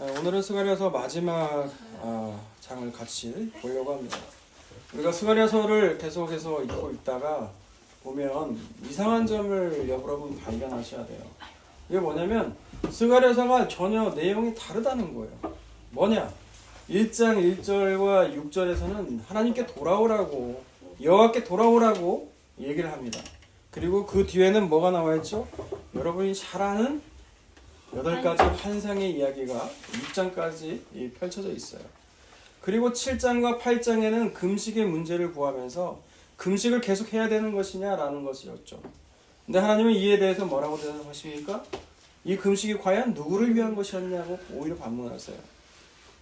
오늘은 스가랴서 마지막 장을 같이 보려고 합니다. 우리가 스가랴서를 계속해서 읽고 있다가 보면 이상한 점을 여러분 발견하셔야 돼요. 이게 뭐냐면 스가랴서가 전혀 내용이 다르다는 거예요. 뭐냐? 1장 1절과 6절에서는 하나님께 돌아오라고, 여호와께 돌아오라고 얘기를 합니다. 그리고 그 뒤에는 뭐가 나와 있죠? 여러분이 잘 아는 8가지 환상의 이야기가 6장까지 펼쳐져 있어요. 그리고 7장과 8장에는 금식의 문제를 구하면서 금식을 계속 해야 되는 것이냐라는 것이었죠. 근데 하나님은 이에 대해서 뭐라고 대답하십니까? 이 금식이 과연 누구를 위한 것이었냐고 오히려 반문하세요.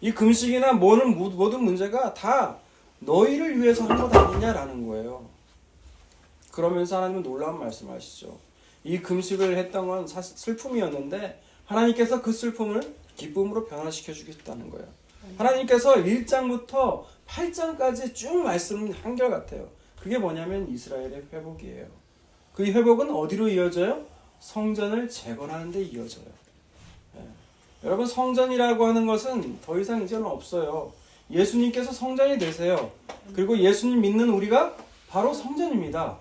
이 금식이나 모든 문제가 다 너희를 위해서 한 것 아니냐라는 거예요. 그러면서 하나님은 놀라운 말씀을 하시죠. 이 금식을 했던 건 사실 슬픔이었는데 하나님께서 그 슬픔을 기쁨으로 변화시켜 주겠다는 거예요. 하나님께서 1장부터 8장까지 쭉 말씀은 한결같아요. 그게 뭐냐면 이스라엘의 회복이에요. 그 회복은 어디로 이어져요? 성전을 재건하는 데 이어져요. 여러분, 성전이라고 하는 것은 더 이상 이제는 없어요. 예수님께서 성전이 되세요. 그리고 예수님 믿는 우리가 바로 성전입니다.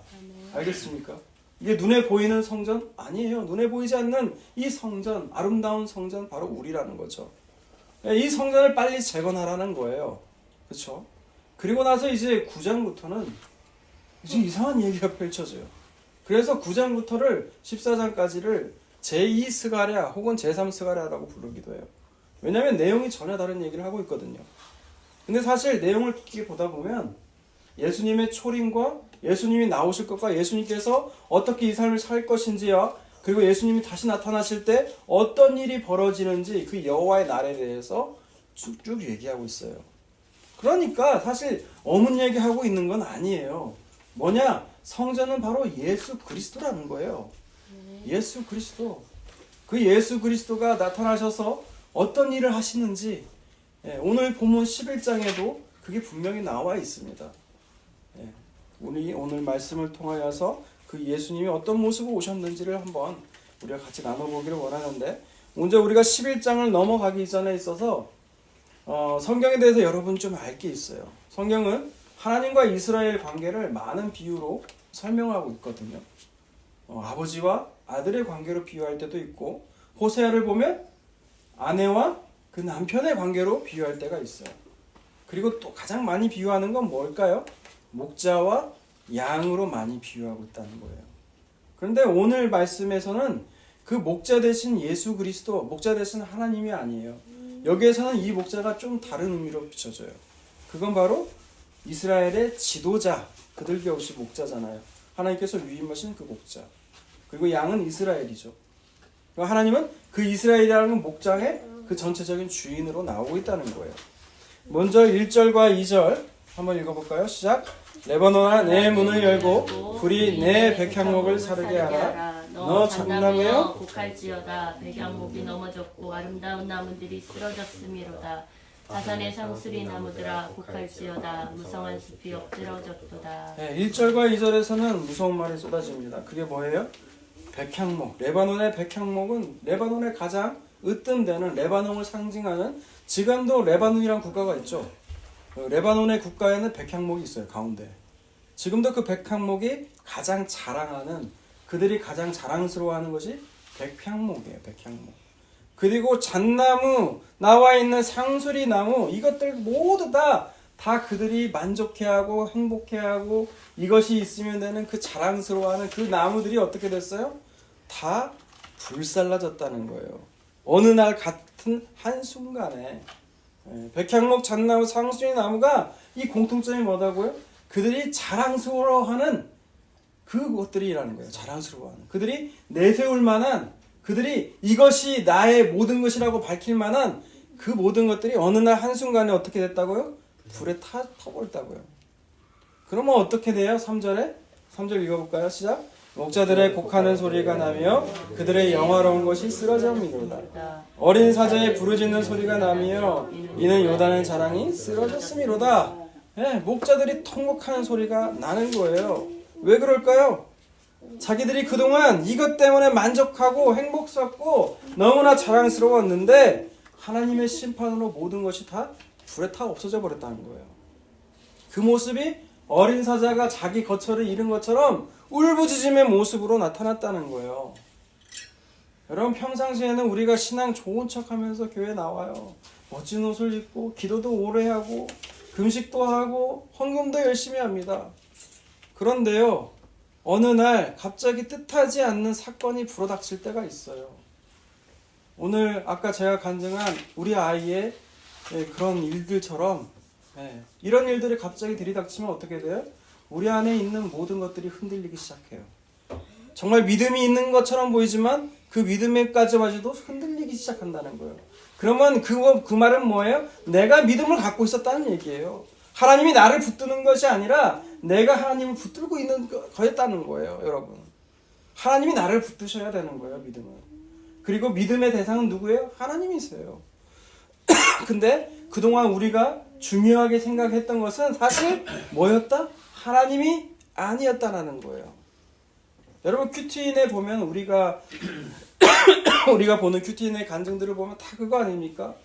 알겠습니까? 이게 눈에 보이는 성전? 아니에요. 눈에 보이지 않는 이 성전, 아름다운 성전, 바로 우리라는 거죠. 이 성전을 빨리 재건하라는 거예요. 그렇죠? 그리고 나서 이제 9장부터는 이제 이상한 얘기가 펼쳐져요. 그래서 9장부터를 14장까지를 제2 스가랴 혹은 제3 스가랴라고 부르기도 해요. 왜냐하면 내용이 전혀 다른 얘기를 하고 있거든요. 근데 사실 내용을 깊게 보다 보면 예수님의 초림과 예수님이 나오실 것과 예수님께서 어떻게 이 삶을 살 것인지와 그리고 예수님이 다시 나타나실 때 어떤 일이 벌어지는지 그 여호와의 날에 대해서 쭉쭉 얘기하고 있어요. 그러니까 사실 어문 얘기하고 있는 건 아니에요. 뭐냐? 성전은 바로 예수 그리스도라는 거예요. 예수 그리스도. 그 예수 그리스도가 나타나셔서 어떤 일을 하시는지 오늘 본문 11장에도 그게 분명히 나와 있습니다. 오늘 말씀을 통하여서 그 예수님이 어떤 모습으로 오셨는지를 한번 우리가 같이 나눠보기를 원하는데, 먼저 우리가 11장을 넘어가기 전에 있어서 성경에 대해서 여러분 좀 알 게 있어요. 성경은 하나님과 이스라엘 관계를 많은 비유로 설명하고 있거든요. 아버지와 아들의 관계로 비유할 때도 있고, 호세아를 보면 아내와 그 남편의 관계로 비유할 때가 있어요. 그리고 또 가장 많이 비유하는 건 뭘까요? 목자와 양으로 많이 비유하고 있다는 거예요. 그런데 오늘 말씀에서는 그 목자 대신 예수 그리스도, 목자 대신 하나님이 아니에요. 여기에서는 이 목자가 좀 다른 의미로 비춰져요. 그건 바로 이스라엘의 지도자, 그들 곁이 목자잖아요. 하나님께서 위임하신 그 목자. 그리고 양은 이스라엘이죠. 하나님은 그 이스라엘이라는 목장의 그 전체적인 주인으로 나오고 있다는 거예요. 먼저 1절과 2절 한번 읽어볼까요? 시작. 레바논아, 내 문을 열고 불이 내 백향목을 사르게 하라. 너 장담하여 곡할지어다. 백향목이 넘어졌고 아름다운 나무들이 쓰러졌음이로다. 바산의 상수리 나무들아 곡할지어다. 무성한 숲이 엎드러졌도다. 1절과 2절에서는 무서운 말이 쏟아집니다. 그게 뭐예요? 백향목. 레바논의 백향목은 레바논의 가장 으뜸되는 레바논을 상징하는, 지금도 레바논이라는 국가가 있죠. 레바논의 국가에는 백향목이 있어요. 가운데. 지금도 그 백향목이 가장 자랑하는, 그들이 가장 자랑스러워하는 것이 백향목이에요. 백향목. 그리고 잣나무, 나와 있는 상수리 나무, 이것들 모두 다 그들이 만족해하고 행복해하고 이것이 있으면 되는 그 자랑스러워하는 그 나무들이 어떻게 됐어요? 다 불살라졌다는 거예요. 어느 날 같은 한순간에. 백향목, 잣나무, 상수리 나무가 이 공통점이 뭐다고요? 그들이 자랑스러워하는 그것들이라는 거예요. 자랑스러워하는. 그들이 내세울 만한, 그들이 이것이 나의 모든 것이라고 밝힐 만한 그 모든 것들이 어느 날 한순간에 어떻게 됐다고요? 불에 타버렸다고요. 그러면 어떻게 돼요? 3절에? 3절 읽어볼까요? 시작. 목자들의 곡하는 소리가 나며 그들의 영화로운 것이 쓰러짐이로다. 어린 사자의 부르짖는 소리가 나며 이는 요단의 자랑이 쓰러졌음이로다. 목자들이 통곡하는 소리가 나는 거예요. 왜 그럴까요? 자기들이 그동안 이것 때문에 만족하고 행복했고 너무나 자랑스러웠는데 하나님의 심판으로 모든 것이 다 불에 타 없어져 버렸다는 거예요. 그 모습이 어린 사자가 자기 거처를 잃은 것처럼 울부짖음의 모습으로 나타났다는 거예요. 여러분, 평상시에는 우리가 신앙 좋은 척하면서 교회 나와요. 멋진 옷을 입고 기도도 오래 하고 금식도 하고 헌금도 열심히 합니다. 그런데요, 어느 날 갑자기 뜻하지 않는 사건이 불어닥칠 때가 있어요. 오늘 아까 제가 간증한 우리 아이의 그런 일들처럼 이런 일들이 갑자기 들이닥치면 어떻게 돼요? 우리 안에 있는 모든 것들이 흔들리기 시작해요. 정말 믿음이 있는 것처럼 보이지만 그 믿음에까지도 흔들리기 시작한다는 거예요. 그러면 그 말은 뭐예요? 내가 믿음을 갖고 있었다는 얘기예요. 하나님이 나를 붙드는 것이 아니라 내가 하나님을 붙들고 있는 거였다는 거예요, 여러분. 하나님이 나를 붙드셔야 되는 거예요, 믿음은. 그리고 믿음의 대상은 누구예요? 하나님이세요. 근데 그동안 우리가 중요하게 생각했던 것은 사실 뭐였다? 하나님이 아니었다라는 거예요. 여러분, 큐티인에 보면 우리가 보는 큐티인의 간증들을 보면 다 그거 아닙니까?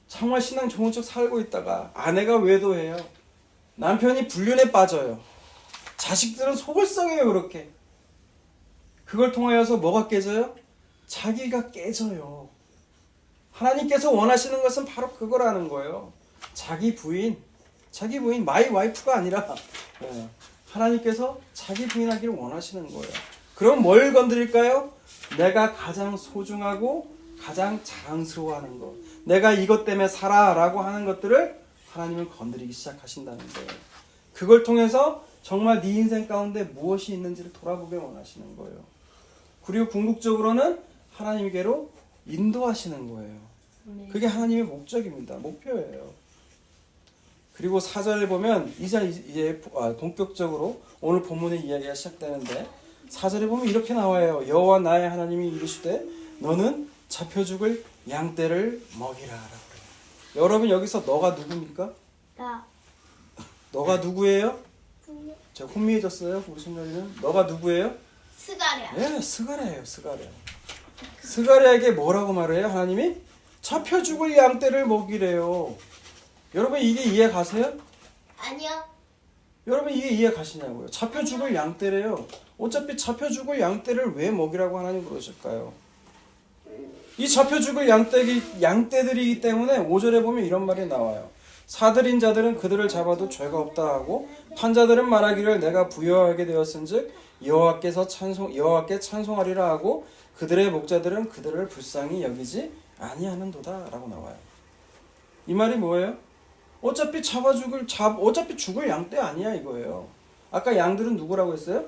정말 신앙 좋은 척 살고 있다가 아내가 외도해요. 남편이 불륜에 빠져요. 자식들은 속을 썩여요, 그렇게. 그걸 통하여서 뭐가 깨져요? 자기가 깨져요. 하나님께서 원하시는 것은 바로 그거라는 거예요. 자기 부인, 마이 와이프가 아니라 하나님께서 자기 부인하기를 원하시는 거예요. 그럼 뭘 건드릴까요? 내가 가장 소중하고 가장 자랑스러워하는 것, 내가 이것 때문에 살아라고 하는 것들을 하나님은 건드리기 시작하신다는 거예요. 그걸 통해서 정말 네 인생 가운데 무엇이 있는지를 돌아보게 원하시는 거예요. 그리고 궁극적으로는 하나님께로 인도하시는 거예요. 그게 하나님의 목적입니다. 목표예요. 그리고 4절에 보면 이제 본격적으로 오늘 본문의 이야기가 시작되는데 4절에 보면 이렇게 나와요. 여호와 나의 하나님이 이르시되 너는 잡혀 죽을 양떼를 먹이라 라고 해요. 여러분, 여기서 너가 누굽니까? 나. 너가 누구예요? 제가 혼미해졌어요. 우리 손녀는 너가 누구예요? 스가랴. 네, 스가랴예요. 스가랴에게 뭐라고 말해요? 하나님이 잡혀 죽을 양떼를 먹이래요. 여러분, 이게 이해 가세요? 아니요. 여러분, 이게 이해 가시냐고요? 잡혀 죽을 양떼래요. 어차피 잡혀 죽을 양떼를 왜 먹이라고 하나님 그러실까요? 이 잡혀 죽을 양떼들이기 때문에 5절에 보면 이런 말이 나와요. 사들인 자들은 그들을 잡아도 죄가 없다 하고 판자들은 말하기를 내가 부여하게 되었은즉 여호와께 찬송하리라 하고 그들의 목자들은 그들을 불쌍히 여기지 아니하는도다 라고 나와요. 이 말이 뭐예요? 어차피 죽을 양떼 아니야 이거예요. 아까 양들은 누구라고 했어요?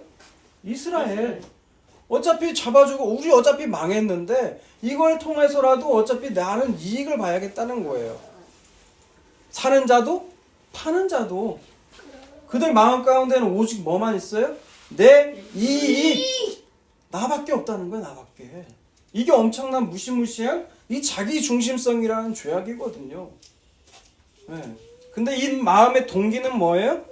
이스라엘. 어차피 잡아주고 우리 어차피 망했는데 이걸 통해서라도 어차피 나는 이익을 봐야겠다는 거예요. 사는 자도 파는 자도 그들 마음 가운데는 오직 뭐만 있어요? 내 이익. 나밖에 없다는 거야, 나밖에. 이게 엄청난 무시무시한 이 자기 중심성이라는 죄악이거든요. 네. 근데 이 마음의 동기는 뭐예요?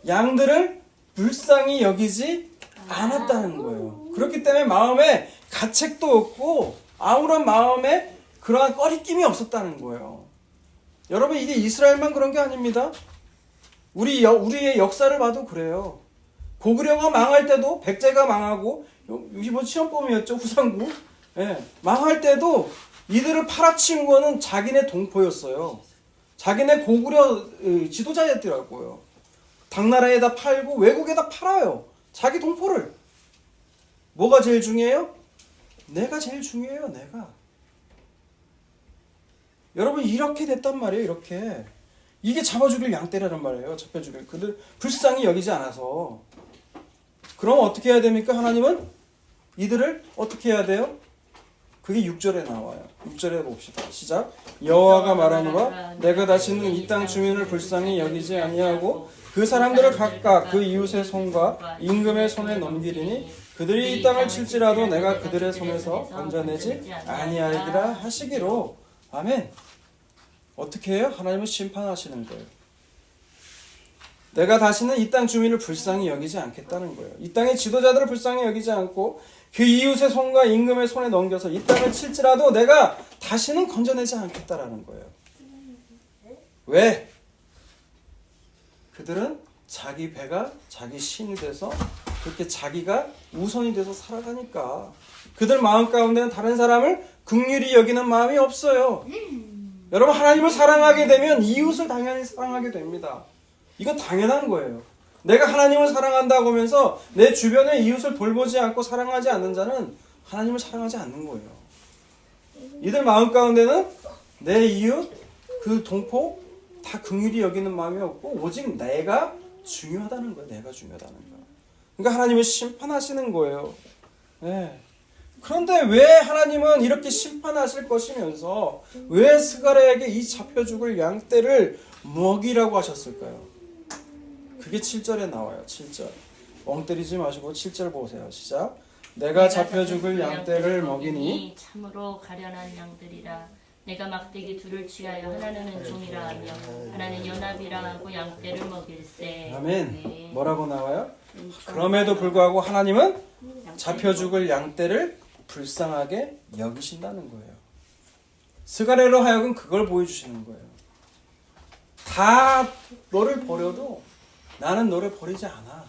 양들을 불쌍히 여기지 않았다는 거예요. 그렇기 때문에 마음에 가책도 없고 아무런 마음에 그러한 꺼리낌이 없었다는 거예요. 여러분, 이게 이스라엘만 그런 게 아닙니다. 우리의 역사를 봐도 그래요. 고구려가 망할 때도 백제가 망하고 이번 시험범이었죠, 후상국. 예, 망할 때도 이들을 팔아치운 거는 자기네 동포였어요. 자기네 고구려 지도자였더라고요. 당나라에다 팔고 외국에다 팔아요. 자기 동포를. 뭐가 제일 중요해요? 내가 제일 중요해요. 내가. 여러분, 이렇게 됐단 말이에요. 이렇게. 이게 잡아 죽일 양떼라는 말이에요. 잡혀 죽일. 그들 불쌍히 여기지 않아서. 그럼 어떻게 해야 됩니까? 하나님은 이들을 어떻게 해야 돼요? 그게 6절에 나와요. 6절에 봅시다. 시작. 여호와가 말하노라 내가 다시는 이 땅 주민을 불쌍히 여기지 아니하고 그 사람들을 각각 그 이웃의 손과 임금의 손에 넘기리니 그들이 이 땅을 칠지라도 내가 그들의 손에서 건져내지 아니하리라 하시기로. 아멘. 어떻게 해요? 하나님은 심판하시는 거예요. 내가 다시는 이 땅 주민을 불쌍히 여기지 않겠다는 거예요. 이 땅의 지도자들을 불쌍히 여기지 않고 그 이웃의 손과 임금의 손에 넘겨서 이 땅을 칠지라도 내가 다시는 건져내지 않겠다라는 거예요. 왜? 그들은 자기 배가 자기 신이 돼서 그렇게 자기가 우선이 돼서 살아가니까 그들 마음 가운데는 다른 사람을 긍휼히 여기는 마음이 없어요. 여러분, 하나님을 사랑하게 되면 이웃을 당연히 사랑하게 됩니다. 이건 당연한 거예요. 내가 하나님을 사랑한다고 하면서 내 주변의 이웃을 돌보지 않고 사랑하지 않는 자는 하나님을 사랑하지 않는 거예요. 이들 마음 가운데는 내 이웃, 그 동포 다 긍휼히 여기는 마음이 없고 오직 내가 중요하다는 거예요. 내가 중요하다는 거. 그러니까 하나님은 심판하시는 거예요. 네. 그런데 왜 하나님은 이렇게 심판하실 것이면서 왜 스가랴에게 이 잡혀 죽을 양떼를 먹이라고 하셨을까요? 그게 7절에 나와요. 7절. 멍 때리지 마시고 7절 보세요. 시작. 내가 잡혀 죽을 양떼를 먹이니 참으로 가련한 양들이라. 내가 막대기 둘을 취하여 하나는 은총이라 하며 하나는 연합이라 하고 양떼를 먹일세. 아멘. 네. 뭐라고 나와요? 그럼에도 불구하고 하나님은 잡혀 죽을 양떼를 불쌍하게 여기신다는 거예요. 스가랴로 하여금 그걸 보여주시는 거예요. 다 너를 버려도 나는 너를 버리지 않아.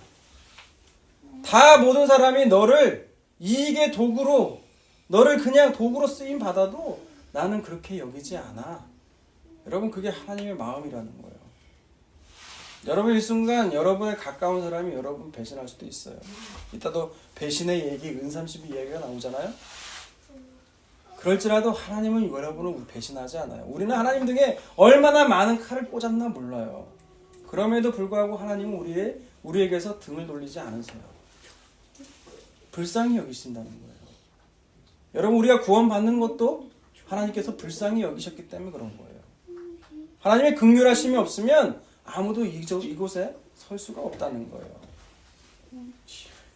다 모든 사람이 너를 이익의 도구로, 너를 그냥 도구로 쓰임 받아도 나는 그렇게 여기지 않아. 여러분, 그게 하나님의 마음이라는 거예요. 여러분, 이 순간 여러분의 가까운 사람이 여러분 배신할 수도 있어요. 이따도 배신의 얘기, 은삼십이 얘기가 나오잖아요. 그럴지라도 하나님은 여러분을 배신하지 않아요. 우리는 하나님 등에 얼마나 많은 칼을 꽂았나 몰라요. 그럼에도 불구하고 하나님은 우리에게서 등을 돌리지 않으세요. 불쌍히 여기신다는 거예요. 여러분, 우리가 구원받는 것도 하나님께서 불쌍히 여기셨기 때문에 그런 거예요. 하나님의 긍휼하심이 없으면 아무도 이곳에 설 수가 없다는 거예요.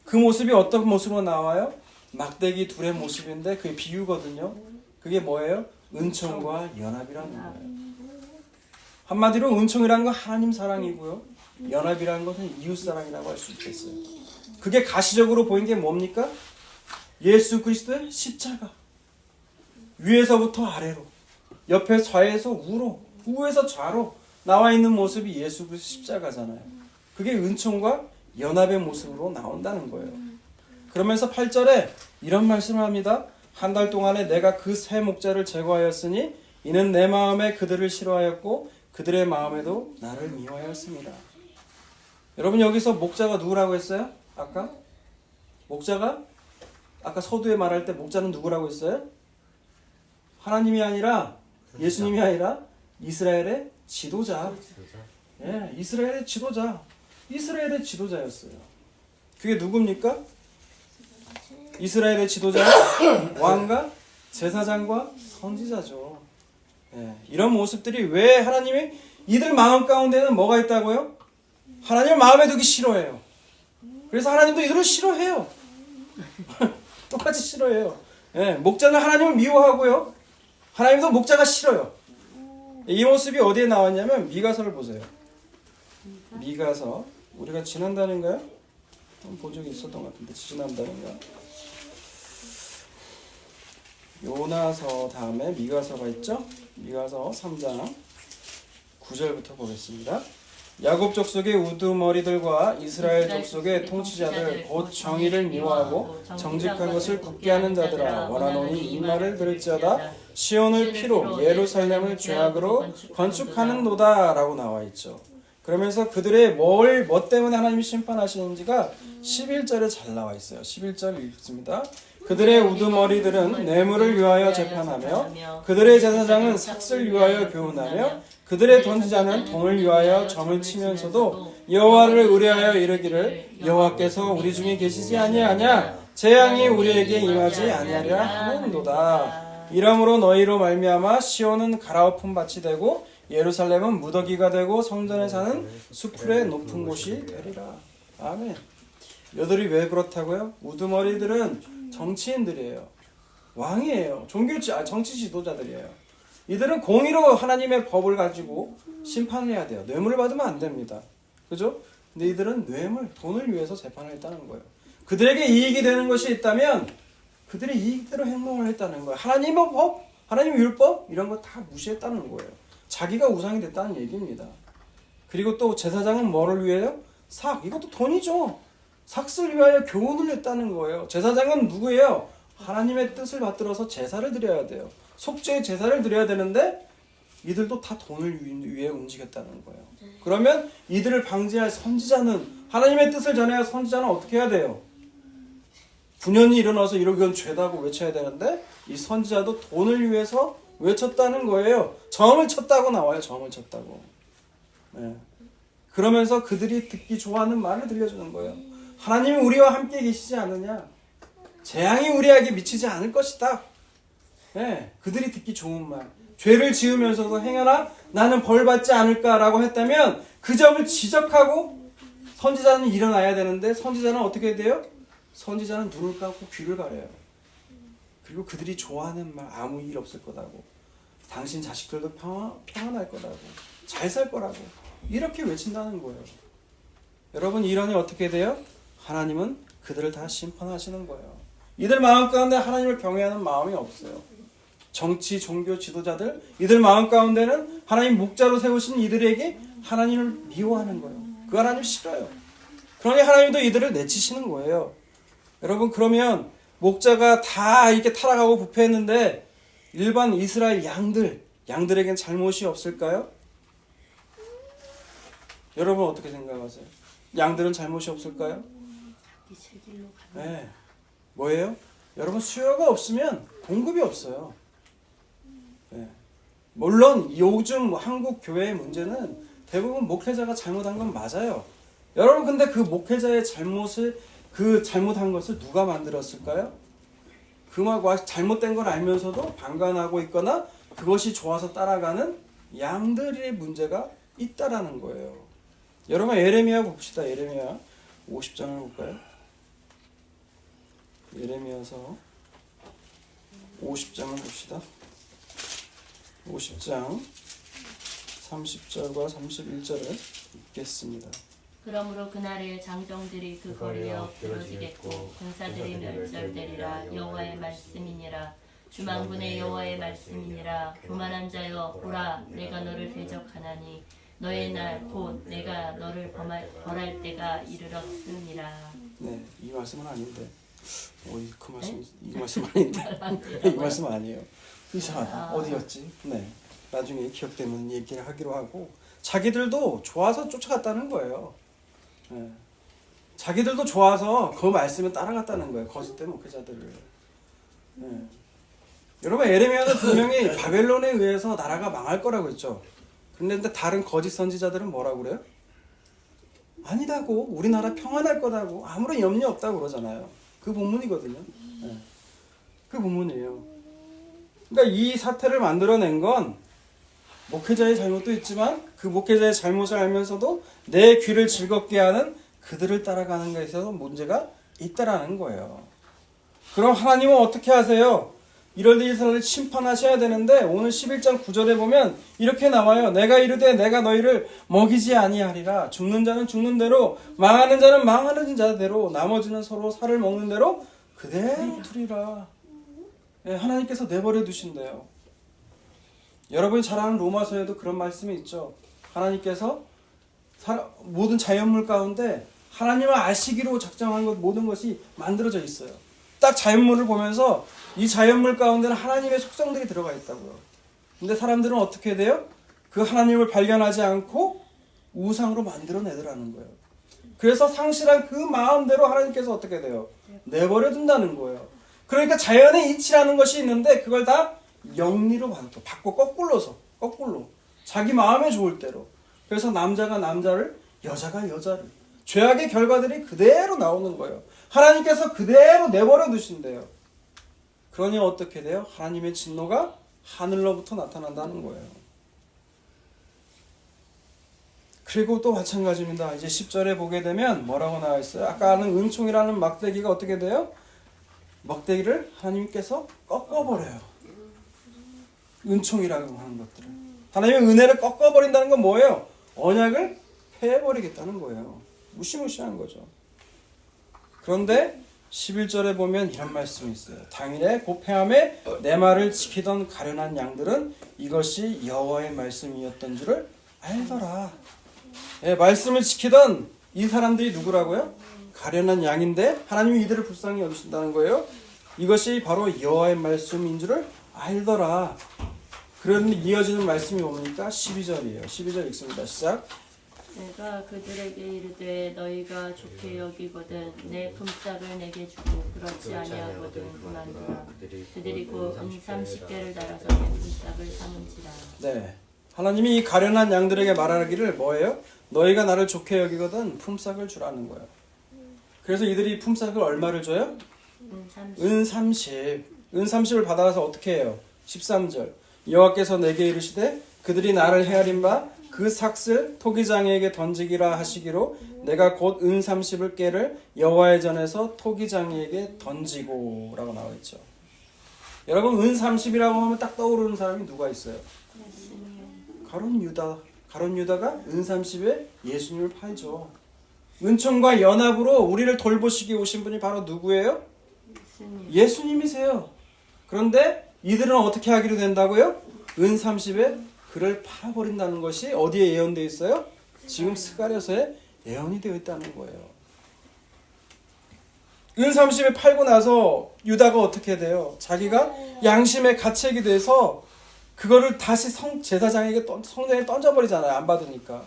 그 모습이 어떤 모습으로 나와요? 막대기 둘의 모습인데 그게 비유거든요. 그게 뭐예요? 은총과 연합이라는 거예요. 한마디로 은총이라는 건 하나님 사랑이고요. 연합이라는 것은 이웃 사랑이라고 할 수 있겠어요. 그게 가시적으로 보인 게 뭡니까? 예수 그리스도의 십자가. 위에서부터 아래로, 옆에 좌에서 우로, 우에서 좌로 나와 있는 모습이 예수 그리스도 십자가잖아요. 그게 은총과 연합의 모습으로 나온다는 거예요. 그러면서 8절에 이런 말씀을 합니다. 한 달 동안에 내가 그 세 목자를 제거하였으니 이는 내 마음에 그들을 싫어하였고 그들의 마음에도 나를 미워하였습니다. 여러분, 여기서 목자가 누구라고 했어요? 아까? 목자가 아까 서두에 말할 때 목자는 누구라고 했어요? 하나님이 아니라, 예수님이 아니라 이스라엘의 지도자. 예, 이스라엘의 지도자. 이스라엘의 지도자였어요. 그게 누굽니까? 이스라엘의 지도자는 왕과 제사장과 선지자죠. 예, 이런 모습들이 왜 하나님이 이들 마음 가운데는 뭐가 있다고요? 하나님을 마음에 두기 싫어해요. 그래서 하나님도 이들을 싫어해요. 똑같이 싫어해요. 예, 목자는 하나님을 미워하고요. 하나님도 목자가 싫어요. 이 모습이 어디에 나왔냐면 미가서를 보세요. 미가서. 우리가 지난달인가요? 본 적이 있었던 것 같은데 지난달인가? 요나서 다음에 미가서가 있죠? 미가서 3장 9절부터 보겠습니다. 야곱 족속의 우두머리들과 이스라엘 족속의 통치자들 곧 정의를 미워하고 정직한 것을 굳게 하는 자들아 원하노니 이 말을 들을지어다 시온을 피로 예루살렘을 죄악으로 건축하는도다 라고 나와 있죠. 그러면서 그들의 뭐 때문에 하나님이 심판하시는지가 11절에 잘 나와 있어요. 11절 읽습니다. 그들의 우두머리들은 뇌물을 위하여 재판하며 그들의 제사장은 삭슬 위하여 교훈하며 그들의 선지자는 돈을 위하여 점을 치면서도 여호와를 의뢰하여 이르기를 여호와께서 우리 중에 계시지 아니하냐 재앙이 우리에게 임하지 아니하리라 하는도다. 이러므로 너희로 말미암아 시온은 갈아엎은 밭이 되고 예루살렘은 무더기가 되고 성전에 사는 수풀의 높은 곳이 되리라. 아멘. 여들이 왜 그렇다고요? 우두머리들은 정치인들이에요. 왕이에요. 정치 지도자들이에요. 이들은 공의로 하나님의 법을 가지고 심판을 해야 돼요. 뇌물을 받으면 안 됩니다. 그죠? 근데 이들은 뇌물, 돈을 위해서 재판을 했다는 거예요. 그들에게 이익이 되는 것이 있다면 그들이 이익대로 행동을 했다는 거예요. 하나님의 법, 하나님의 율법 이런 거 다 무시했다는 거예요. 자기가 우상이 됐다는 얘기입니다. 그리고 또 제사장은 뭐를 위해요? 삭, 이것도 돈이죠. 삭을 위하여 교훈을 했다는 거예요. 제사장은 누구예요? 하나님의 뜻을 받들어서 제사를 드려야 돼요. 속죄의 제사를 드려야 되는데 이들도 다 돈을 위해 움직였다는 거예요. 그러면 이들을 방지할 선지자는, 하나님의 뜻을 전해야 선지자는 어떻게 해야 돼요? 분연이 일어나서 이건 죄다고 외쳐야 되는데 이 선지자도 돈을 위해서 외쳤다는 거예요. 점을 쳤다고 나와요. 점을 쳤다고. 네. 그러면서 그들이 듣기 좋아하는 말을 들려주는 거예요. 하나님이 우리와 함께 계시지 않느냐? 재앙이 우리에게 미치지 않을 것이다. 네. 그들이 듣기 좋은 말. 죄를 지으면서도 행하나 나는 벌받지 않을까라고 했다면 그 점을 지적하고 선지자는 일어나야 되는데 선지자는 어떻게 돼요? 선지자는 눈을 감고 귀를 가려요. 그리고 그들이 좋아하는 말, 아무 일 없을 거라고, 당신 자식들도 평안할 거라고, 잘 살 거라고 이렇게 외친다는 거예요. 여러분, 이러니 어떻게 돼요? 하나님은 그들을 다 심판하시는 거예요. 이들 마음 가운데 하나님을 경외하는 마음이 없어요. 정치, 종교 지도자들, 이들 마음 가운데는 하나님 목자로 세우신 이들에게 하나님을 미워하는 거예요. 그 하나님 싫어요. 그러니 하나님도 이들을 내치시는 거예요. 여러분, 그러면 목자가 다 이렇게 타락하고 부패했는데 일반 이스라엘 양들에겐 잘못이 없을까요? 여러분 어떻게 생각하세요? 양들은 잘못이 없을까요? 네. 뭐예요? 여러분, 수요가 없으면 공급이 없어요. 네. 물론 요즘 한국 교회의 문제는 대부분 목회자가 잘못한 건 맞아요. 여러분, 근데 그 목회자의 잘못한 것을 누가 만들었을까요? 잘못된 걸 알면서도 방관하고 있거나 그것이 좋아서 따라가는 양들의 문제가 있다라는 거예요. 여러분, 예레미야 봅시다. 예레미야 50장을 볼까요? 예레미야서 50장을 봅시다. 50장 30절과 31절을 읽겠습니다. 그러므로 그날에 장정들이 그 거리에 엎드러지겠고 군사들이 멸절되리라. 여호와의 말씀이니라. 주만군의 여호와의 말씀이니라. 교만한 자여, 보라, 내가 너를 대적하나니 너의 날 곧 내가 너를 벌할 때가 이르렀으니라. 네, 이 말씀은 아닌데. 그 말씀, 네? 이 말씀 아닌데. 이 말씀 아니에요. 이상하다. 어디였지? 네, 나중에 기억되면 얘기를 하기로 하고, 자기들도 좋아서 쫓아갔다는 거예요. 네. 자기들도 좋아서 그 말씀에 따라갔다는 거예요. 거짓된 목회자들을. 네. 여러분, 예레미야는 분명히 바벨론에 의해서 나라가 망할 거라고 했죠. 그런데 다른 거짓 선지자들은 뭐라고 그래요? 아니다고, 우리나라 평안할 거다고, 아무런 염려 없다고 그러잖아요. 그 본문이거든요. 네. 그 본문이에요. 그러니까 이 사태를 만들어낸 건 목회자의 잘못도 있지만 그 목회자의 잘못을 알면서도 내 귀를 즐겁게 하는 그들을 따라가는 것에 있어서 문제가 있다라는 거예요. 그럼 하나님은 어떻게 하세요? 이럴 때 이스라엘을 심판하셔야 되는데 오늘 11장 9절에 보면 이렇게 나와요. 내가 이르되 내가 너희를 먹이지 아니하리라. 죽는 자는 죽는 대로, 망하는 자는 망하는 자대로, 나머지는 서로 살을 먹는 대로 그대로 두리라. 네, 하나님께서 내버려 두신대요. 여러분이 잘 아는 로마서에도 그런 말씀이 있죠. 하나님께서 모든 자연물 가운데 하나님을 아시기로 작정한 것, 모든 것이 만들어져 있어요. 딱 자연물을 보면서 이 자연물 가운데는 하나님의 속성들이 들어가 있다고요. 근데 사람들은 어떻게 돼요? 그 하나님을 발견하지 않고 우상으로 만들어내더라는 거예요. 그래서 상실한 그 마음대로 하나님께서 어떻게 돼요? 내버려 둔다는 거예요. 그러니까 자연의 이치라는 것이 있는데 그걸 다 영리로 바꿔 거꾸로 자기 마음에 좋을 대로. 그래서 남자가 남자를, 여자가 여자를, 죄악의 결과들이 그대로 나오는 거예요. 하나님께서 그대로 내버려 두신대요. 그러니 어떻게 돼요? 하나님의 진노가 하늘로부터 나타난다는 거예요. 그리고 또 마찬가지입니다. 이제 10절에 보게 되면 뭐라고 나와 있어요? 아까 아는 은총이라는 막대기가 어떻게 돼요? 막대기를 하나님께서 꺾어버려요. 은총이라고 하는 것들을. 하나님의 은혜를 꺾어버린다는 건 뭐예요? 언약을 패해버리겠다는 거예요. 무시무시한 거죠. 그런데 11절에 보면 이런 말씀이 있어요. 당일에 곧 패함에 내 말을 지키던 가련한 양들은 이것이 여호와의 말씀이었던 줄을 알더라. 예, 말씀을 지키던 이 사람들이 누구라고요? 가련한 양인데 하나님이 이들을 불쌍히 여기신다는 거예요. 이것이 바로 여호와의 말씀인 줄을 알더라. 그런데 이어지는 말씀이 뭡니까? 12절이에요. 12절 읽습니다. 시작. 내가 그들에게 이르되 너희가 좋게 여기거든 내 품삯을 내게 주고 그렇지 아니하거든 그만두라. 그들이 곧 은 30개를 달아서 내 품삯을 삼은지라. 네, 하나님이 이 가련한 양들에게 말하기를 뭐예요? 너희가 나를 좋게 여기거든 품삯을 주라는 거예요. 그래서 이들이 품삯을 얼마를 줘요? 은 30. 은 30을 받아서 어떻게 해요? 13절. 여호와께서 내게 이르시되 그들이 나를 헤아린 바 그 삭슬 토기장이에게 던지기라 하시기로 내가 곧 은 30을 깨를 여호와의 전에서 토기장이에게 던지고 라고 나와 있죠. 여러분 은 30이라고 하면 딱 떠오르는 사람이 누가 있어요? 가룟 유다. 가룟 유다가 은 30에 예수님을 팔죠. 은총과 연합으로 우리를 돌보시기 오신 분이 바로 누구예요? 예수님이세요. 그런데 이들은 어떻게 하기로 된다고요? 은 30에 그를 팔아버린다는 것이 어디에 예언되어 있어요? 지금 스가랴서에 예언이 되어 있다는 거예요. 은 30에 팔고 나서 유다가 어떻게 돼요? 자기가 양심의 가책이 돼서 그거를 다시 제사장에게 성전에 던져버리잖아요. 안 받으니까.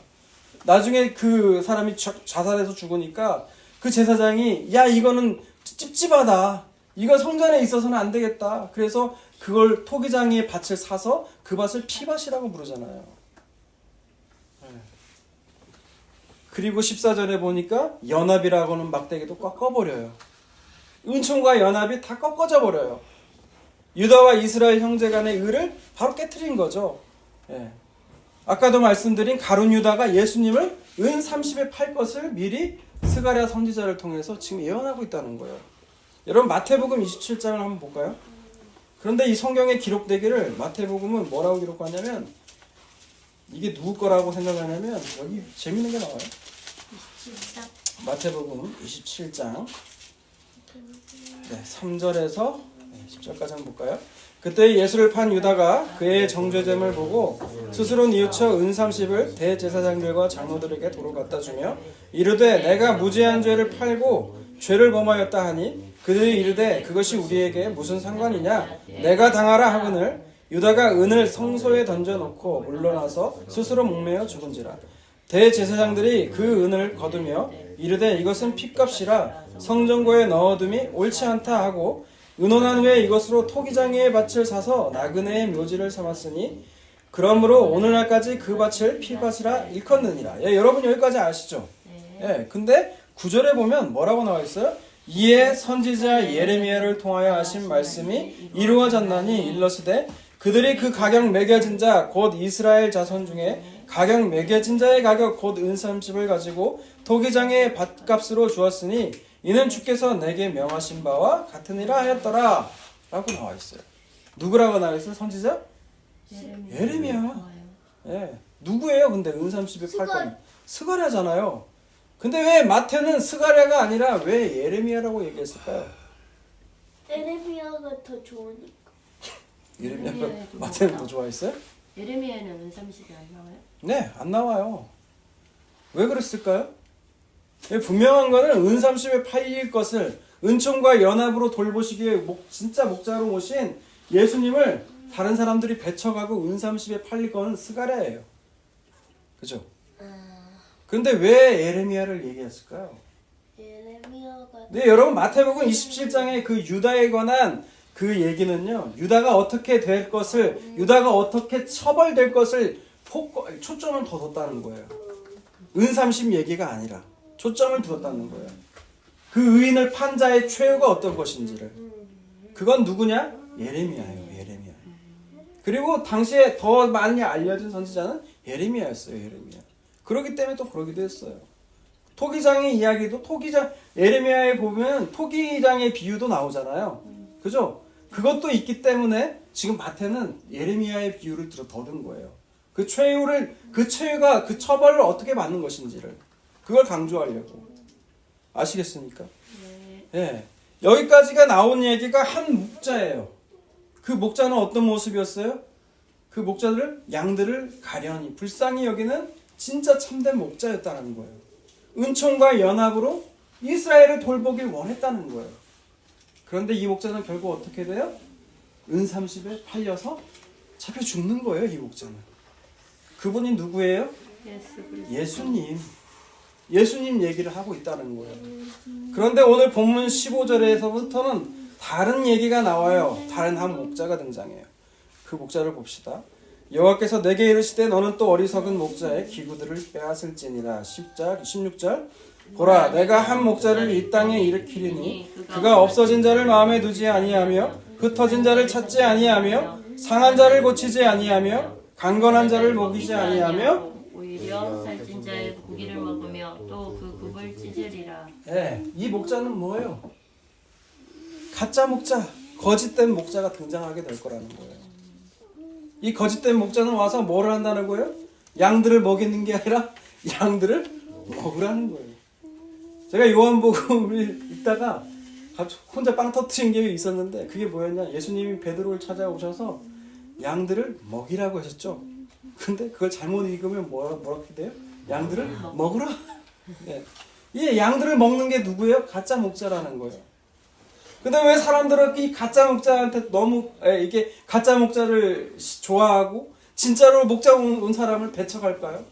나중에 그 사람이 자살해서 죽으니까 그 제사장이 야 이거는 찝찝하다. 이거 성전에 있어서는 안 되겠다. 그래서 그걸 토기장이의 밭을 사서 그 밭을 피밭이라고 부르잖아요. 그리고 14절에 보니까 연합이라고 하는 막대기도 꺾어버려요. 은총과 연합이 다 꺾어져 버려요. 유다와 이스라엘 형제 간의 의를 바로 깨트린 거죠. 예. 아까도 말씀드린 가룟 유다가 예수님을 은 30에 팔 것을 미리 스가랴 선지자를 통해서 지금 예언하고 있다는 거예요. 여러분 마태복음 27장을 한번 볼까요? 그런데 이 성경에 기록되기를 마태복음은 뭐라고 기록하냐면 이게 누구 거라고 생각하냐면 여기 재밌는 게 나와요. 27장. 마태복음 27장 3절에서 10절까지 한번 볼까요? 그때 예수를 판 유다가 그의 정죄됨을 보고 스스로 뉘우쳐 은 30을 대제사장들과 장로들에게 도로 갖다 주며 이르되 내가 무죄한 죄를 팔고 죄를 범하였다 하니 그들이 이르되 그것이 우리에게 무슨 상관이냐 내가 당하라 하거늘 유다가 은을 성소에 던져놓고 물러나서 스스로 목매어 죽은지라. 대제사장들이 그 은을 거두며 이르되 이것은 핏값이라 성전고에 넣어둠이 옳지 않다 하고 의논한 후에 이것으로 토기장이의 밭을 사서 나그네의 묘지를 삼았으니 그러므로 오늘날까지 그 밭을 피밭이라 일컫느니라. 예, 여러분 여기까지 아시죠? 예, 근데 9절에 보면 뭐라고 나와 있어요? 이에 선지자 예레미야를 통하여 하신 말씀이 이루어졌나니 일러스되 그들이 그 가격 매겨진 자 곧 이스라엘 자손 중에 가격 매겨진 자의 가격 곧 은 30을 가지고 토기장의 밭값으로 주었으니 이는 주께서 내게 명하신 바와 같으니라 하였더라 라고 나와 있어요. 누구라고 나와 있어요? 선지자? 예레미야. 예. 누구예요? 근데 은 30에 팔 건 스가랴잖아요. 근데 왜 마태는 스가랴가 아니라 왜 예레미야라고 얘기했을까요? 에레미야가 더 좋으니까. 예레미야가 마태는 더 좋아했어요? 예레미야는 은 30이 안 나와요? 네, 안 나와요. 왜 그랬을까요? 분명한 거는 은 30에 팔릴 것을 은총과 연합으로 돌보시기 위해 진짜 목자로 오신 예수님을 다른 사람들이 배척하고 은 30에 팔릴 거는 스가랴예요. 그죠? 그런데 왜 예레미야를 얘기했을까요? 에레미야가 네, 여러분 마태복음 27장의 그 유다에 관한 그 얘기는요. 유다가 어떻게 될 것을, 유다가 어떻게 처벌될 것을 초점을 더 뒀다는 거예요. 은 30 얘기가 아니라 초점을 두었다는 거예요. 그 의인을 판 자의 최후가 어떤 것인지를. 그건 누구냐? 예레미야예요. 예레미야. 그리고 당시에 더 많이 알려진 선지자는 예레미야였어요. 예레미야. 그렇기 때문에 또 그러기도 했어요. 토기장의 이야기도 예레미야에 보면 토기장의 비유도 나오잖아요. 그죠? 그것도 있기 때문에 지금 마태는 예레미야의 비유를 더든 거예요. 그 최후가 그 처벌을 어떻게 받는 것인지를 그걸 강조하려고. 아시겠습니까? 예. 여기까지가 나온 얘기가 한 목자예요. 그 목자는 어떤 모습이었어요? 그 목자들은 양들을 가련히 불쌍히 여기는 진짜 참된 목자였다는 거예요. 은총과 연합으로 이스라엘을 돌보길 원했다는 거예요. 그런데 이 목자는 결국 어떻게 돼요? 은30에 팔려서 잡혀 죽는 거예요. 이 목자는. 그분이 누구예요? 예수님 얘기를 하고 있다는 거예요. 그런데 오늘 본문 15절에서부터는 다른 얘기가 나와요. 다른 한 목자가 등장해요. 그 목자를 봅시다. 여호와께서 내게 이르시되 너는 또 어리석은 목자의 기구들을 빼앗을지니라. 16절 보라 내가 한 목자를 이 땅에 일으키리니 그가 없어진 자를 마음에 두지 아니하며 흩어진 자를 찾지 아니하며 상한 자를 고치지 아니하며 강건한 자를 먹이지 아니하며 오히려 살찐 자의 고기를 먹으며 또 그 굽을 찢으리라. 네, 이 목자는 뭐예요? 가짜 목자, 거짓된 목자가 등장하게 될 거라는 거예요. 이 거짓된 목자는 와서 뭘 한다는 거예요? 양들을 먹이는 게 아니라 양들을 먹으라는 거예요. 제가 요한복음을 읽다가 혼자 빵 터트린 게 있었는데 그게 뭐였냐? 예수님이 베드로를 찾아오셔서 양들을 먹이라고 하셨죠. 근데 그걸 잘못 읽으면 뭐라고 돼요? 양들을 먹으라. 네. 이 양들을 먹는 게 누구예요? 가짜 목자라는 거예요. 근데 왜 사람들은 이 가짜 목자한테 너무 이게 가짜 목자를 좋아하고 진짜로 목자 온 사람을 배척할까요?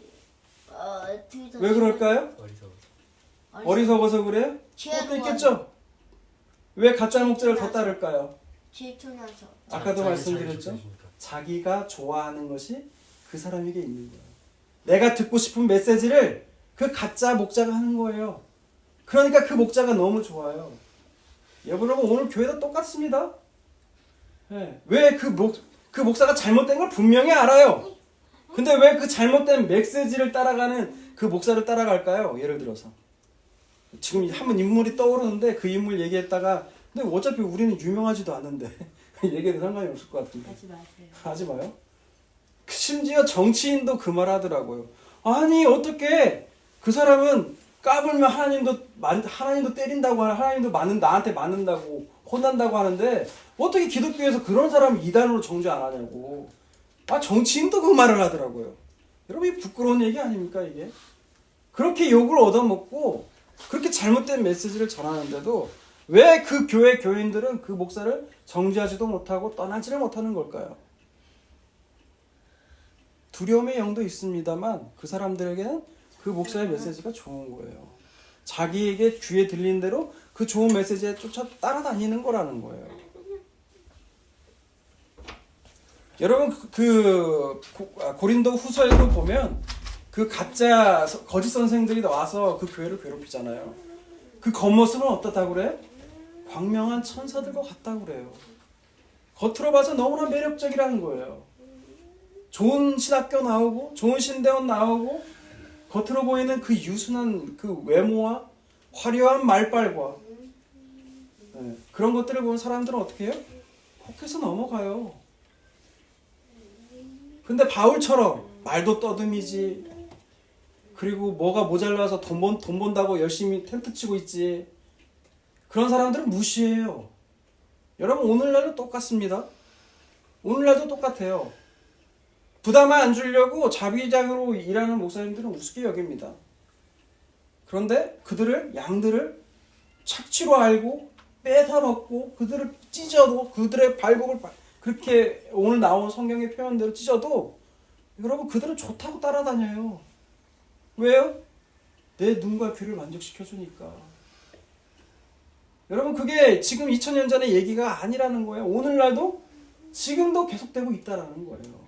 왜 그럴까요? 어리석어서 그래요? 그것도 있겠죠. 왜 가짜 목자를 더 따를까요? 질투나서. 아까도 말씀드렸죠. 자기가 좋아하는 것이 그 사람에게 있는 거예요. 내가 듣고 싶은 메시지를 그 가짜 목자가 하는 거예요. 그러니까 그 목자가 너무 좋아요. 여러분 오늘 교회도 똑같습니다. 네. 왜 그 목사가 잘못된 걸 분명히 알아요. 근데 왜 그 잘못된 메시지를 따라가는 그 목사를 따라갈까요? 예를 들어서 지금 한번 인물이 떠오르는데 그 인물 얘기했다가 근데 어차피 우리는 유명하지도 않은데 얘기해도 상관이 없을 것 같은데 하지 마세요. 하지 마요. 심지어 정치인도 그 말 하더라고요. 아니 어떻게 그 사람은 까불면 하나님도 때린다고 하나님도 나한테 맞는다고 혼난다고 하는데 어떻게 기독교에서 그런 사람을 이단으로 정죄 안 하냐고. 아 정치인도 그 말을 하더라고요. 여러분 이 부끄러운 얘기 아닙니까 이게? 그렇게 욕을 얻어먹고 그렇게 잘못된 메시지를 전하는데도 왜 그 교회 교인들은 그 목사를 정죄하지도 못하고 떠나지를 못하는 걸까요? 두려움의 영도 있습니다만 그 사람들에게는 그 목사의 메시지가 좋은 거예요. 자기에게 귀에 들린 대로 그 좋은 메시지에 쫓아 따라다니는 거라는 거예요. 여러분 고린도 후서에도 보면 그 가짜 거짓 선생들이 와서 그 교회를 괴롭히잖아요. 그 겉모습은 어떻다고 그래? 광명한 천사들과 같다고 그래요. 겉으로 봐서 너무나 매력적이라는 거예요. 좋은 신학교 나오고 좋은 신대원 나오고 겉으로 보이는 그 유순한 그 외모와 화려한 말빨과 그런 것들을 보면 사람들은 어떻게 해요? 혹해서 넘어가요. 근데 바울처럼 말도 떠듬이지 그리고 뭐가 모자라서 돈 번다고 열심히 텐트 치고 있지 그런 사람들은 무시해요. 여러분 오늘날도 똑같습니다. 오늘날도 똑같아요. 부담 안 주려고 자비장으로 일하는 목사님들은 우습게 여깁니다. 그런데 양들을 착취로 알고 뺏어 먹고 그들을 찢어도 그들의 발목을 그렇게 오늘 나온 성경의 표현대로 찢어도 여러분 그들은 좋다고 따라다녀요. 왜요? 내 눈과 귀를 만족시켜주니까. 여러분 그게 지금 2000년 전의 얘기가 아니라는 거예요. 오늘날도 지금도 계속되고 있다라는 거예요.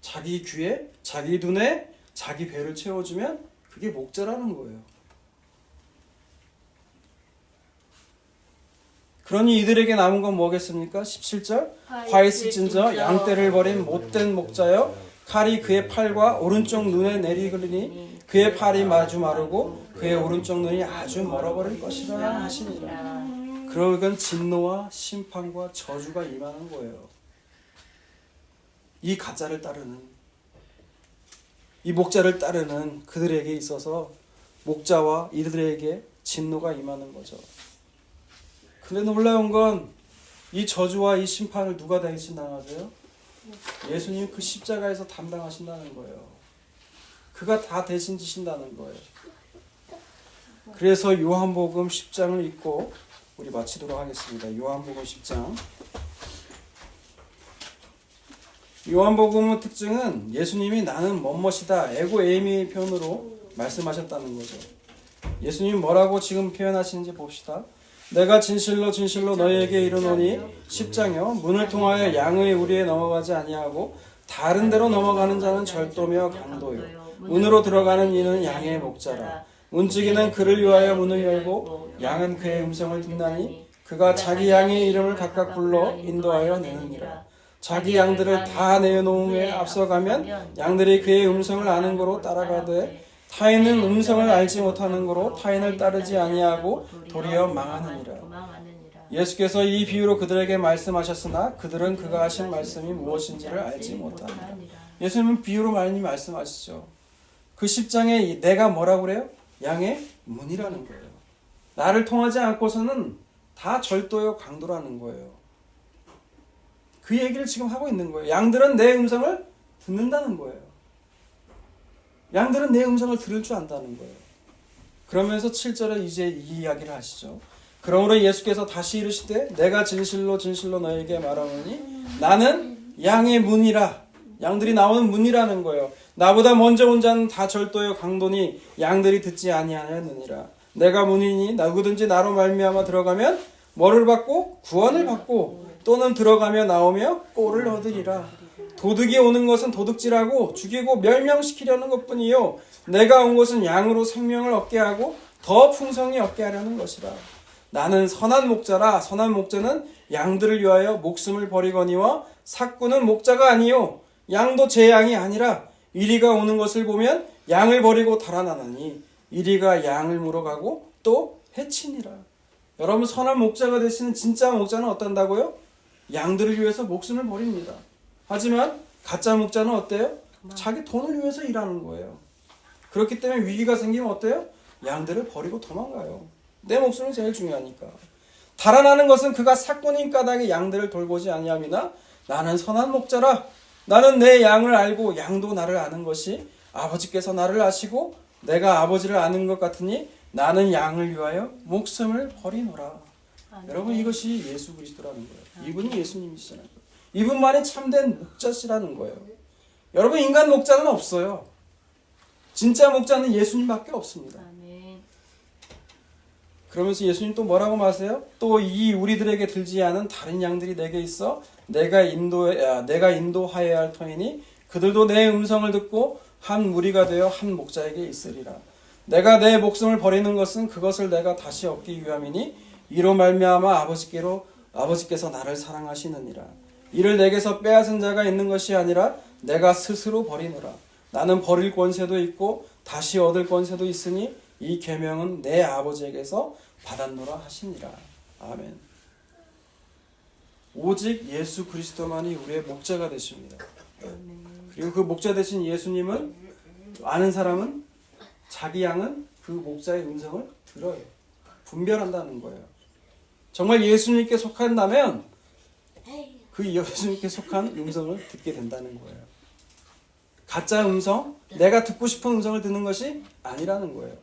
자기 귀에, 자기 눈에, 자기 배를 채워주면 그게 목자라는 거예요. 그러니 이들에게 남은 건 뭐겠습니까? 17절 화 있을진저 양떼를 버린 못된 목자여 칼이 그의 팔과 오른쪽 눈에 내리그리니 그의 팔이 마주 마르고 그의 오른쪽 눈이 아주 멀어버릴 것이라 하시니라. 그러건 진노와 심판과 저주가 임하는 거예요. 이 가짜를 따르는 이 목자를 따르는 그들에게 있어서 목자와 이들에게 진노가 임하는 거죠. 근데 놀라운 건 이 저주와 이 심판을 누가 대신 당하세요? 예수님 그 십자가에서 담당하신다는 거예요. 그가 다 대신 지신다는 거예요. 그래서 요한복음 10장을 읽고 우리 마치도록 하겠습니다. 요한복음 10장. 요한복음의 특징은 예수님이 나는 멋멋이다 에고 에이미 표현으로 말씀하셨다는 거죠. 예수님 뭐라고 지금 표현하시는지 봅시다. 내가 진실로 진실로 너희에게 이르노니 10장이요 문을 통하여 양의 우리에 넘어가지 아니하고 다른 데로 넘어가는 자는 절도며 강도요 문으로 들어가는 이는 양의 목자라. 문지기는 그를 위하여 문을 열고 양은 그의 음성을 듣나니 그가 자기 양의 이름을 각각 불러 인도하여 내느니라. 자기 양들을 다 내어놓음에 앞서가면 양들이 그의 음성을 아는 거로 따라가되 타인은 음성을 알지 못하는 거로 타인을 따르지 아니하고 도리어 망하느니라. 예수께서 이 비유로 그들에게 말씀하셨으나 그들은 그가 하신 말씀이 무엇인지를 알지 못하니라. 예수님은 비유로 많이 말씀하시죠. 그 10장에 내가 뭐라고 그래요? 양의 문이라는 거예요. 나를 통하지 않고서는 다 절도요 강도라는 거예요. 그 얘기를 지금 하고 있는 거예요. 양들은 내 음성을 듣는다는 거예요. 양들은 내 음성을 들을 줄 안다는 거예요. 그러면서 7절에 이제 이 이야기를 하시죠. 그러므로 예수께서 다시 이르시되 내가 진실로 진실로 너에게 말하노니 나는 양의 문이라. 양들이 나오는 문이라는 거예요. 나보다 먼저 온 자는 다 절도요 강도니 양들이 듣지 아니하느니라. 내가 문이니 누구든지 나로 말미암아 들어가면 뭐를 받고 구원을 받고 또는 들어가며 나오며 꼴을 얻으리라. 도둑이 오는 것은 도둑질하고 죽이고 멸명시키려는 것뿐이요 내가 온 것은 양으로 생명을 얻게 하고 더 풍성히 얻게 하려는 것이라. 나는 선한 목자라. 선한 목자는 양들을 위하여 목숨을 버리거니와 삭구는 목자가 아니요 양도 제 양이 아니라 이리가 오는 것을 보면 양을 버리고 달아나나니 이리가 양을 물어가고 또 해치니라. 여러분 선한 목자가 되시는 진짜 목자는 어떤다고요? 양들을 위해서 목숨을 버립니다. 하지만 가짜 목자는 어때요? 자기 돈을 위해서 일하는 거예요. 그렇기 때문에 위기가 생기면 어때요? 양들을 버리고 도망가요. 내 목숨이 제일 중요하니까. 달아나는 것은 그가 삭군인 까닭에 양들을 돌보지 아니함이나 나는 선한 목자라. 나는 내 양을 알고 양도 나를 아는 것이 아버지께서 나를 아시고 내가 아버지를 아는 것 같으니 나는 양을 위하여 목숨을 버리노라. 여러분 이것이 예수 그리스도라는 거예요. 이분이 예수님이시잖아요. 이분만이 참된 목자시라는 거예요. 여러분 인간 목자는 없어요. 진짜 목자는 예수님밖에 없습니다. 그러면서 예수님 또 뭐라고 말하세요? 또 이 우리들에게 들지 않은 다른 양들이 내게 있어 내가 인도하여야 할 터이니 그들도 내 음성을 듣고 한 무리가 되어 한 목자에게 있으리라. 내가 내 목숨을 버리는 것은 그것을 내가 다시 얻기 위함이니 이로 말미암아 아버지께서 나를 사랑하시느니라. 이를 내게서 빼앗은 자가 있는 것이 아니라 내가 스스로 버리노라. 나는 버릴 권세도 있고 다시 얻을 권세도 있으니 이 계명은 내 아버지에게서 받았노라 하시니라. 아멘. 오직 예수 그리스도만이 우리의 목자가 되십니다. 그리고 그 목자 되신 예수님은 아는 사람은 자기 양은 그 목자의 음성을 들어요. 분별한다는 거예요. 정말 예수님께 속한다면 그 예수님께 속한 음성을 듣게 된다는 거예요. 가짜 음성, 내가 듣고 싶은 음성을 듣는 것이 아니라는 거예요.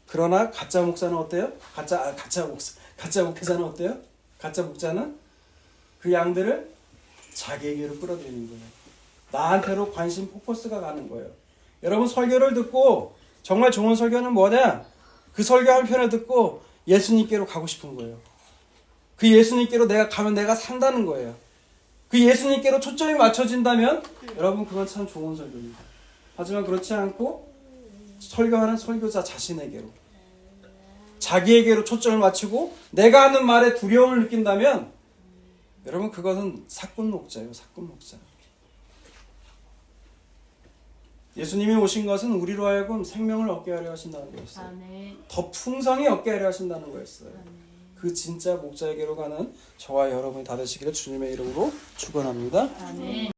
그러나 가짜 목사는 어때요? 가짜 목회자는 어때요? 가짜 목자는 그 양들을 자기에게로 끌어들이는 거예요. 나한테로 관심 포커스가 가는 거예요. 여러분 설교를 듣고 정말 좋은 설교는 뭐냐? 그 설교 한 편을 듣고 예수님께로 가고 싶은 거예요. 그 예수님께로 내가 가면 내가 산다는 거예요. 그 예수님께로 초점이 맞춰진다면 여러분 그건 참 좋은 설교입니다. 하지만 그렇지 않고 설교하는 설교자 자신에게로 자기에게로 초점을 맞추고 내가 하는 말에 두려움을 느낀다면 여러분 그것은 사꾼 목자예요. 사꾼 목자. 예수님이 오신 것은 우리로 하여금 생명을 얻게 하려 하신다는 거였어요. 더 풍성히 얻게 하려 하신다는 거였어요. 그 진짜 목자에게로 가는 저와 여러분이 다 되시기를 주님의 이름으로 축원합니다. 아멘.